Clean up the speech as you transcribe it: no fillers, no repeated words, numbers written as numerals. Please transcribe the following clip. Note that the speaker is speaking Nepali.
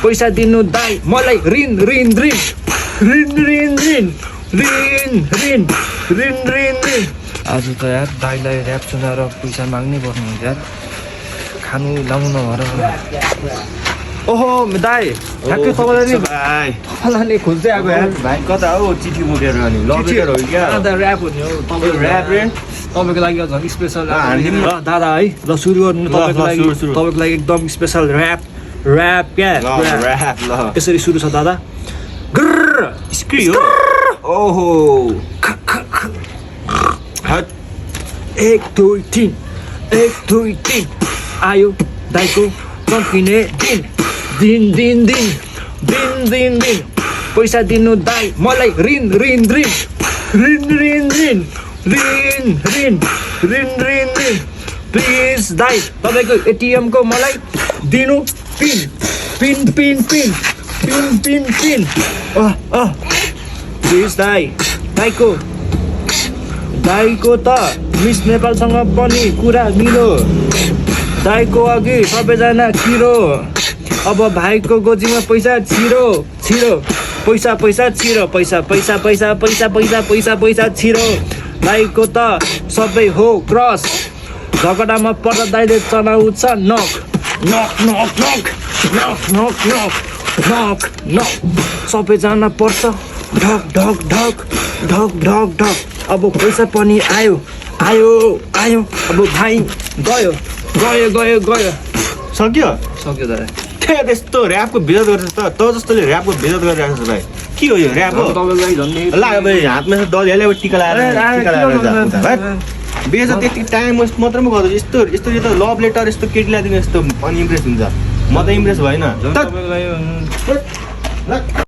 पैसा दिनु दाइ मलाई ऋण ऋण ऋण ऋण ऋण ऋण ऋण ऋण ऋण ऋण ऋण आज त यार दाइलाई ऱ्याप सुनाएर पैसा माग्नै पर्ने हुन्छ यार खानु लाउनु भएर ओहो दाइ ठ्याक्कै तपाईँलाई नि खोज्दै आएको यार भाइ कता हो चिठी बोकेर अनि लभेटर हो क्या ऱ्याप हो नि हौ तपाईँ ऱ्याप रे तपाईँको लागि झन् स्पेसल हानिदिउँ न। दादा है ल सुरु गर्नु तपाईँको लागि एकदम स्पेसल ऱ्याप ऱ्याप क्या ऱ्याप ल यसरी सुरु छ दादा ग्रर स्क्री हो ओहो हट 1 2 3 1 2 3 आयो दाइको चम्किने दिन दिन दिन दिन दिन दिन दिन पैसा दिनु दाइ मलाई ऋण ऋण ऋण ऋण ऋण ऋण ऋण ऋण ऋण ऋण ऋण प्लिज दाइ तपाईँको एटिएमको मलाई दिनु pin pin pin pin pin pin pin please दाइ दाइको त मिस नेपालसँग पनि कुरा मिलो दाइको अघि सबैजना छिरो अब भाइको गोजीमा पैसा छिरो छिरो पैसा पैसा छिरो पैसा पैसा पैसा पैसा पैसा पैसा पैसा छिरो दाइको त सबै हो क्रस झगडामा पर्दा दाइले चलाउँछ नक नक नक नक नक नक नक नक नक सबैजना पर्छ ढक ढक ढक ढक ढक ढक अब पैसा पनि आयो आयो आयो अब भाइ गयो गयो गयो गयो सक्यो सक्यो दादा त्यहाँ त्यस्तो ऱ्यापको विरोध गर्छ त जस्तोले ऱ्यापको विरोध गरिरहेको छ भाइ के हो यो ऱ्याप हो तपाईँलाई झन् ल अब हातमा दलिहाल्यो अब टिका लगाएर बेच त्यति टाइम वेस्ट मात्रै पो गर्छ यस्तो यस्तो यो त लभ लेटर यस्तो केटी ल्याइदिनु यस्तो अनि इम्प्रेस हुन्छ म त इम्प्रेस भएन